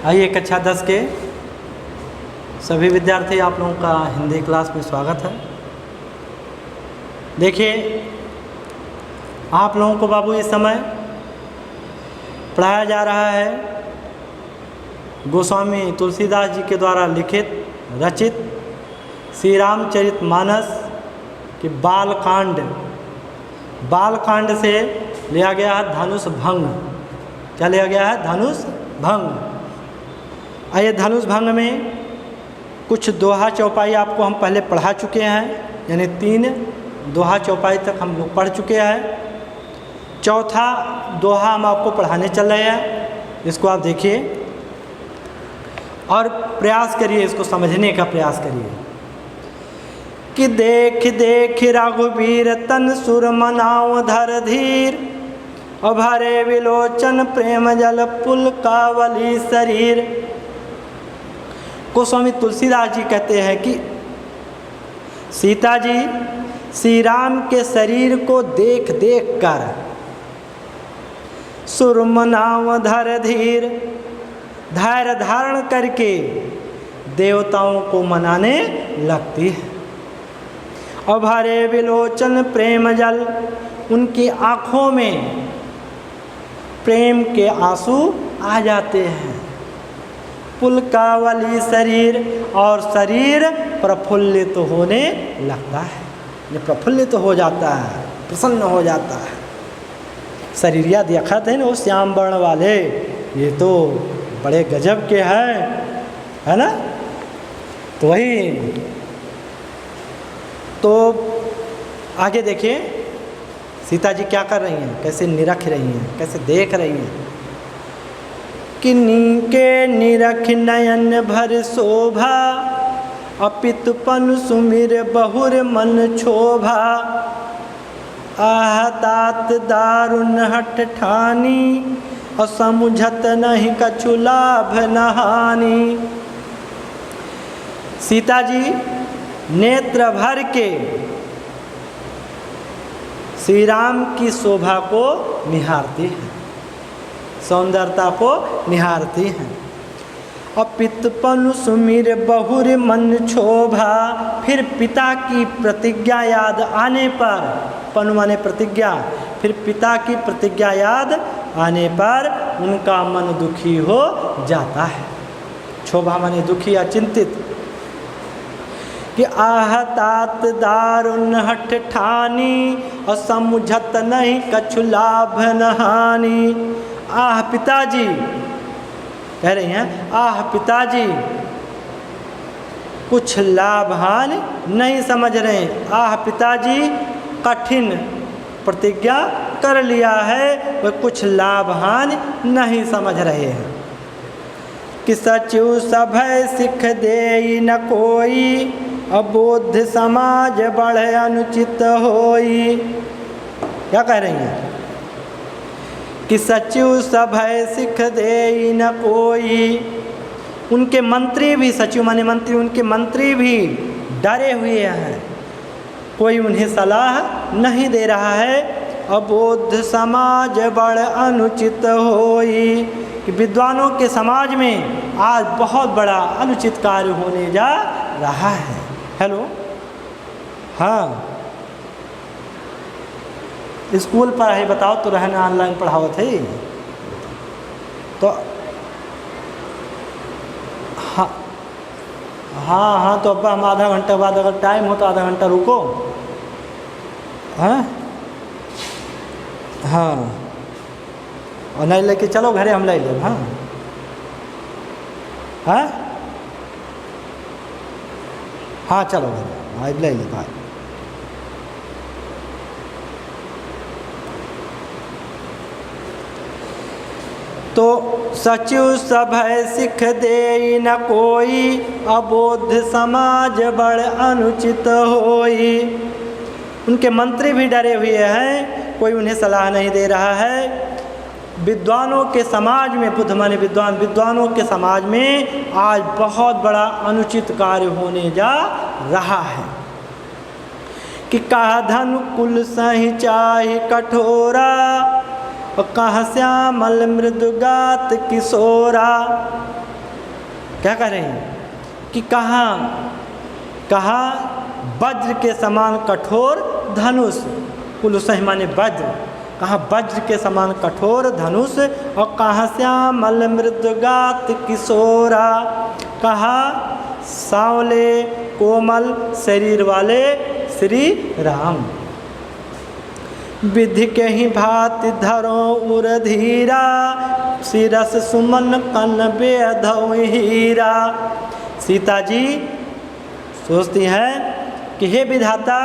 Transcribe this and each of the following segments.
आइए कक्षा 10 के सभी विद्यार्थी, आप लोगों का हिंदी क्लास में स्वागत है। देखिए, आप लोगों को बाबू इस समय पढ़ाया जा रहा है गोस्वामी तुलसीदास जी के द्वारा लिखित रचित श्री रामचरितमानस के बालकांड से लिया गया है धनुष भंग। क्या लिया गया है? धनुष भंग। आइए, धनुष भंग में कुछ दोहा चौपाई आपको हम पहले पढ़ा चुके हैं, यानी 3 दोहा चौपाई तक हम लोग पढ़ चुके हैं। चौथा दोहा हम आपको पढ़ाने चल रहे हैं, इसको आप देखिए और प्रयास करिए, इसको समझने का प्रयास करिए कि देख देख रघुबीर तन सुर मनाओ धर धीर, अभरे विलोचन प्रेम जल पुलकावली शरीर। गोस्वामी तुलसीदास जी कहते हैं कि सीता जी श्री राम के शरीर को देख देख कर सुर मनाओ धर धीर, धैर्य धारण करके देवताओं को मनाने लगती है। अभरे विलोचन प्रेम जल, उनकी आँखों में प्रेम के आंसू आ जाते हैं। पुलकावली शरीर, और शरीर प्रफुल्लित होने लगता है, ये प्रफुल्लित हो जाता है, प्रसन्न हो जाता है। शरीरिया देखा थे ना वो श्याम वर्ण वाले, ये तो बड़े गजब के हैं, है ना। तो वही तो आगे देखिए सीता जी क्या कर रही हैं, कैसे निरख रही हैं, कैसे देख रही हैं कि नीके निरख नयन भर शोभा, अपितुपन सुमिर बहुर मन क्षोभा, आह तात दारुण हठ ठानी, असमुझत नहीं कछु लाभ नहानी। सीता जी नेत्र भर के श्री राम की शोभा को निहारती हैं, सौंदर्यता को निहारती हैं। अपितपन सुमिर बहुर मन क्षोभा, फिर पिता की प्रतिज्ञा याद आने पर, पनु माने प्रतिज्ञा, फिर पिता की प्रतिज्ञा याद आने पर उनका मन दुखी हो जाता है। क्षोभा माने दुखी या चिंतित। कि आह तात दारुण हठ ठानी, असमुझत नहीं कछु लाभ नहानी। आह पिताजी कह रही हैं, आह पिताजी कुछ लाभ हानि नहीं समझ रहे। आह पिताजी कठिन प्रतिज्ञा कर लिया है, वह कुछ लाभ हानि नहीं समझ रहे हैं। कि सचिव सभय सिख दे न कोई, अबोध समाज बढ़े अनुचित होई। क्या कह रही हैं? कि सचिव सभय सिख दे न कोई, उनके मंत्री भी, सचिव माने मंत्री, उनके मंत्री भी डरे हुए हैं, कोई उन्हें सलाह नहीं दे रहा है। अबोध समाज बड़ अनुचित होई, कि विद्वानों के समाज में आज बहुत बड़ा अनुचित कार्य होने जा रहा है। हेलो, हाँ, स्कूल पढ़ाई बताओ तो रहने ऑनलाइन पढ़ाओ थे तो हाँ हाँ हाँ, तो अब हम आधा घंटे बाद अगर टाइम हो तो आधा घंटा रुको। हाँ हाँ, और नहीं लेके चलो घरे, हम ले लें। हाँ हाँ हाँ, चलो घरे, आज ले ले भाई। तो सचिव सभय सिख दे न कोई, अबोध समाज बड़ अनुचित होई। उनके मंत्री भी डरे हुए हैं, कोई उन्हें सलाह नहीं दे रहा है। विद्वानों के समाज में, बुद्ध माने विद्वान, विद्वानों के समाज में आज बहुत बड़ा अनुचित कार्य होने जा रहा है। कि कहा धन कुल सही चाहि कठोरा, और कहाँ श्यामल मृदुगात किशोरा। क्या कह रहे हैं कि कहाँ वज्र के समान कठोर धनुष, कुलुसहि माने वज्र, कहाँ वज्र के समान कठोर धनुष, और कहाँ श्यामल मृदुगात किशोरा, कहाँ सांवले कोमल शरीर वाले श्री राम। विधि के ही भांति धरो उर धीरा, शिरस सुमन कन बेधौ हीरा। सीता जी सोचती हैं कि हे विधाता,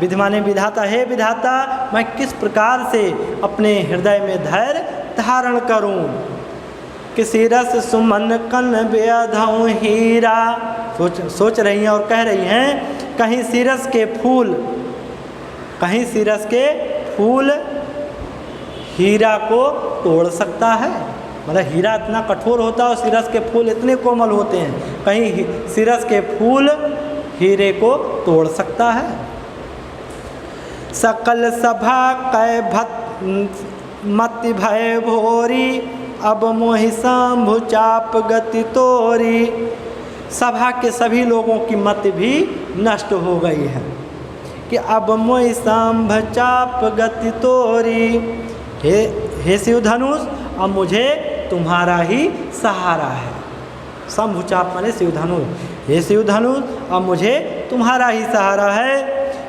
विधि माने विधाता, हे विधाता मैं किस प्रकार से अपने हृदय में धैर्य धारण करूं कि शिरस सुमन कन बेधौ हीरा। सोच रही हैं और कह रही हैं कहीं शिरस के फूल हीरा को तोड़ सकता है। मतलब हीरा इतना कठोर होता है और शिरस के फूल इतने कोमल होते हैं, कहीं शिरस के फूल हीरे को तोड़ सकता है। सकल सभा कै भत मति भय भोरी, अब मोहि शंभु चाप गति तोरी। सभा के सभी लोगों की मत भी नष्ट हो गई है कि अब मोहि शंभु चाप गति तोरी। हे शिव धनुष, अब मुझे तुम्हारा ही सहारा है। शंभु चाप माने शिव धनुष। हे शिव धनुष, अब मुझे तुम्हारा ही सहारा है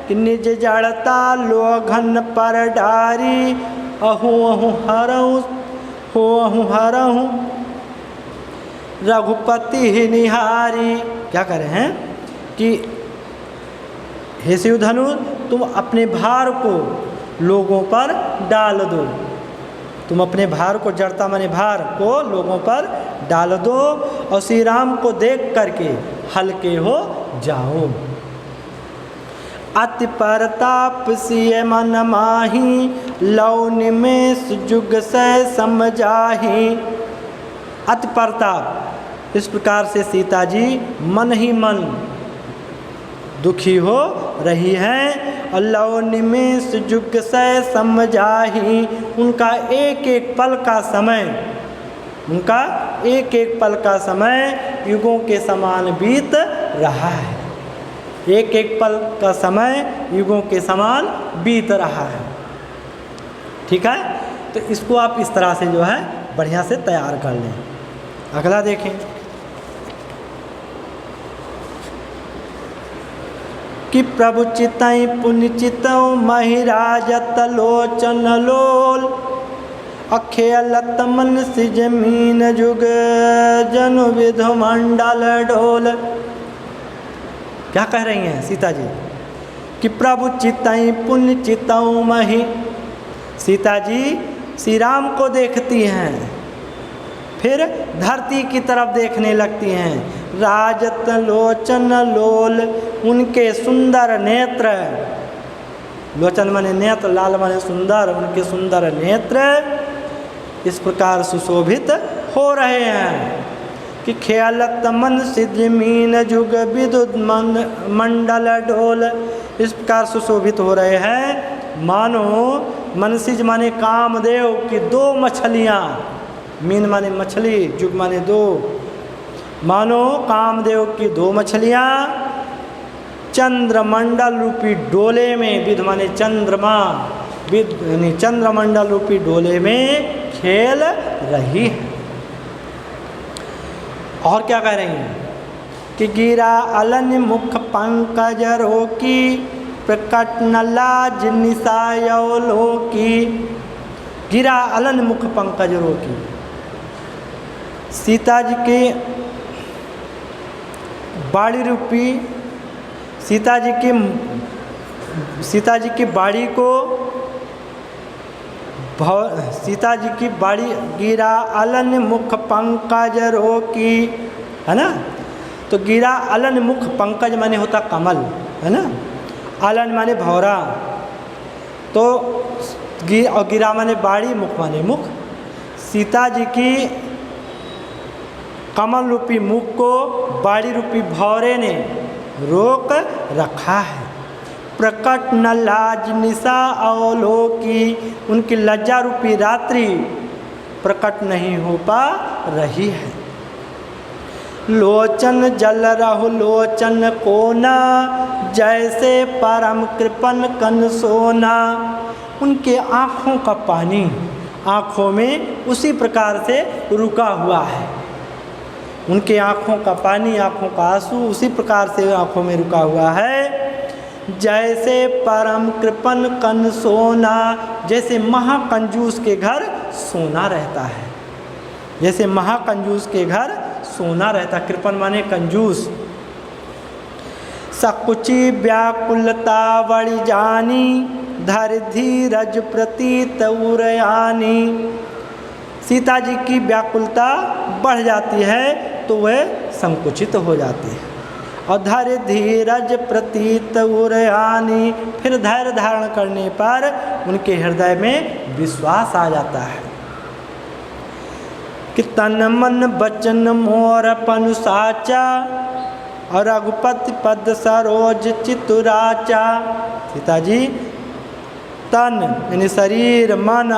कि निज जड़ता लोघन पर डारी, अहूँ हरहूँ रघुपति ही निहारी। क्या कह रहे हैं कि हे शिव धनुष, तुम अपने भार को लोगों पर डाल दो। तुम अपने भार को, जड़ता माने भार को लोगों पर डाल दो और श्री राम को देख करके हल्के हो जाओ। अति परताप सिय मन माही, लौ निमेष जुग से समझाही। अति परताप, इस प्रकार से सीता जी मन ही मन दुखी हो रही हैं। और लौ निमेष जुग से समझाही, उनका एक एक पल का समय युगों के समान बीत रहा है। एक एक पल का समय युगों के समान बीत रहा है। ठीक है, तो इसको आप इस तरह से जो है बढ़िया से तैयार कर लें। अगला देखें, कि प्रभु चितई पुण्य चितऊ महिराजत लोचन लोल, अखेलत मन से जमीन जुग जनु विधु मंडल डोल। क्या कह रही हैं सीता जी कि प्रभु चितई पुण्य चितऊ मही। सीता जी श्री राम को देखती हैं, फिर धरती की तरफ देखने लगती हैं। राजत लोचन लोल, उनके सुंदर नेत्र, लोचन माने नेत्र, लाल माने सुंदर, उनके सुंदर नेत्र इस प्रकार सुशोभित हो रहे हैं कि ख्यालत मन सिद्धमीन जुग विद्युत मंडल डोल। इस प्रकार सुशोभित हो रहे हैं मानो मनसिज माने कामदेव की दो मछलियाँ, मीन माने मछली, जुग माने दो, मानो कामदेव की दो मछलियाँ चंद्रमंडल रूपी डोले में, विद माने चंद्रमा, विद यानी चंद्रमंडल रूपी डोले में खेल रही है। और क्या कह रही हैं कि गिरा अलन मुख पंकज रोकी, प्रकट न लाज निसायो लोकी। गिरा अलन मुख पंकज रोकी, सीता जी के बाड़ी रूपी, सीता जी की बाड़ी को, सीता जी की बाड़ी, गिरा अलन मुख पंकज रोकी, है ना। तो गिरा अलन मुख, पंकज माने होता कमल, है ना, अलन माने भौरा, तो और गिरा माने बाड़ी, मुख माने मुख। सीता जी की कमल रूपी मुख को बाड़ी रूपी भौरे ने रोक रखा है। प्रकट न लाज निशा अवलोकी, उनकी लज्जा रूपी रात्रि प्रकट नहीं हो पा रही है। लोचन जल रहु लोचन कोना, जैसे परम कृपन कन सोना, उनके आँखों का पानी आँखों में उसी प्रकार से रुका हुआ है। उनके आँखों का पानी, आँखों का आंसू उसी प्रकार से आँखों में रुका हुआ है। जैसे परम कृपन कन सोना, जैसे महाकंजूस के घर सोना रहता है, जैसे महाकंजूस के घर सोना रहता। कृपन माने कंजूस। सकुची व्याकुलता बड़ी जानी, धर धीरज प्रतीत उरयानी। सीता जी की व्याकुलता बढ़ जाती है तो वह संकुचित हो जाती है। और धर धीरज प्रतीत उरयानी, फिर धैर्य धारण करने पर उनके हृदय में विश्वास आ जाता है कि तन मन बचन मोर पनु साचा, और रघुपति पद सरोज चितुराचा। सीता जी तन यानी शरीर मन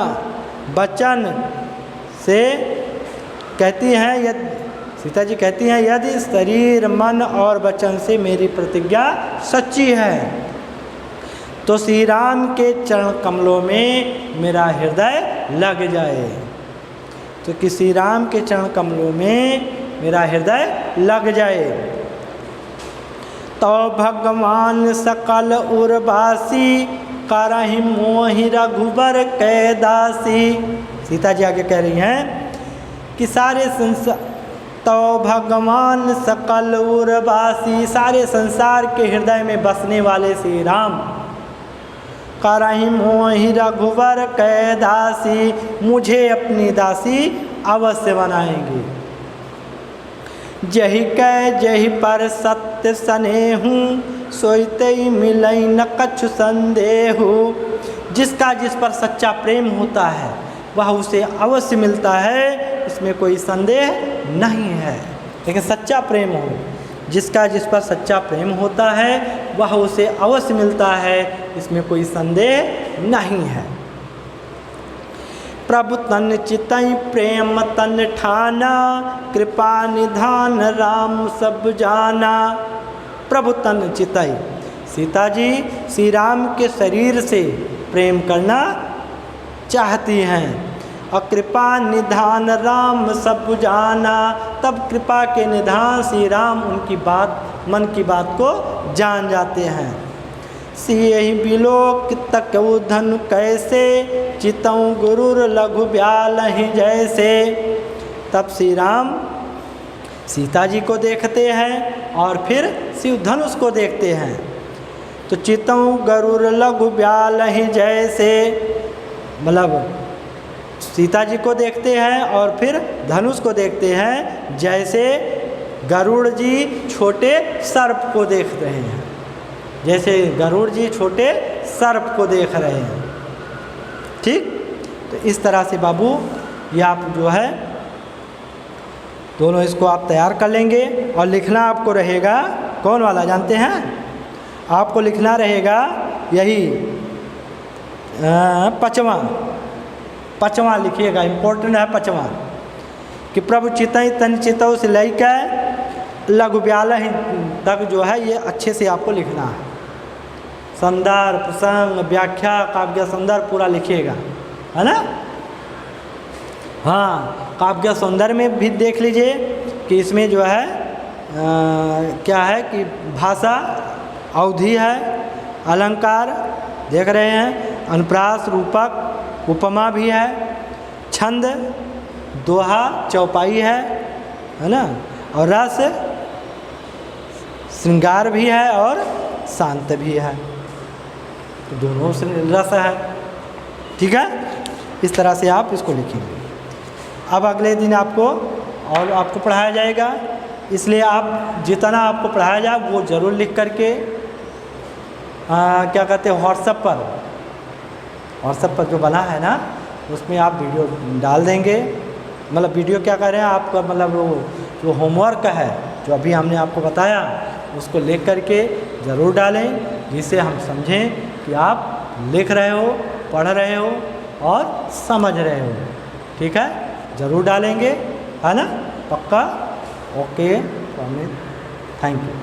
वचन से कहती हैं, यदि सीता जी कहती हैं यदि शरीर मन और वचन से मेरी प्रतिज्ञा सच्ची है तो श्री राम के चरण कमलों में मेरा हृदय लग जाए, तो कि श्री राम के चरण कमलों में मेरा हृदय लग जाए। तो भगवान सकल उर्वासी, करहि मोहि रघुबर कैदासी। सीता जी आगे कह रही हैं कि सारे संसार, तो भगवान सकल उर्वासी, सारे संसार के हृदय में बसने वाले श्री राम, करहि मोहि रघुबर कैदासी, मुझे अपनी दासी अवश्य बनाएंगे। जहि कै जहि पर सत्य स्नेहु, सोईते मिलई न कछु संदेहु। जिसका जिस पर सच्चा प्रेम होता है वह उसे अवश्य मिलता है, इसमें कोई संदेह नहीं है। लेकिन सच्चा प्रेम हो, जिसका जिस पर सच्चा प्रेम होता है वह उसे अवश्य मिलता है, इसमें कोई संदेह नहीं है। प्रभु तन चितई प्रेम तन ठाना, कृपा निधान राम सब जाना। प्रभु तन चितई, सीता जी श्री राम के शरीर से प्रेम करना चाहती हैं। और कृपा निधान राम सब जाना, तब कृपा के निधान श्री राम उनकी बात, मन की बात को जान जाते हैं। सियहि बिलोक तकउ धनु कैसे, चितऊँ गुरुर लघु ब्यालहि जैसे। तब श्री राम सीता जी को देखते हैं और फिर शिव धनुष को देखते हैं। तो चितऊँ गरुर लघु ब्यालहि जैसे, मतलब सीता जी को देखते हैं और फिर धनुष को देखते हैं, जैसे गरुड़ जी छोटे सर्प को देख रहे हैं, जैसे गरुड़ जी छोटे सर्प को देख रहे हैं। ठीक, तो इस तरह से बाबू ये आप जो है दोनों इसको आप तैयार कर लेंगे। और लिखना आपको रहेगा कौन वाला जानते हैं? आपको लिखना रहेगा यही पचवां लिखिएगा, इम्पोर्टेंट है पचवां, कि प्रभु चितई तन चितऊ से लेकर लघु ब्यालहि तक जो है ये अच्छे से आपको लिखना है। संदर्भ, प्रसंग, व्याख्या, काव्य संदर्भ पूरा लिखिएगा, है ना। हाँ, काव्य सौंदर्य में भी देख लीजिए कि इसमें जो है क्या है कि भाषा अवधि है, अलंकार देख रहे हैं, अनुप्रास, रूपक, उपमा भी है, छंद, दोहा, चौपाई है ना, और रस, श्रृंगार भी है और शांत भी है, तो दोनों रस है। ठीक है, इस तरह से आप इसको लिखेंगे। अब अगले दिन आपको और आपको पढ़ाया जाएगा, इसलिए आप जितना आपको पढ़ाया जाए वो ज़रूर लिख करके क्या कहते हैं व्हाट्सएप पर जो बना है ना उसमें आप वीडियो डाल देंगे। मतलब वीडियो क्या कर रहे हैं आपका, मतलब वो जो होमवर्क है जो अभी हमने आपको बताया उसको लिख करके ज़रूर डालें। जिसे हम समझें कि आप लिख रहे हो, पढ़ रहे हो और समझ रहे हो। ठीक है, ज़रूर डालेंगे, है ना, पक्का। Okay, thank you.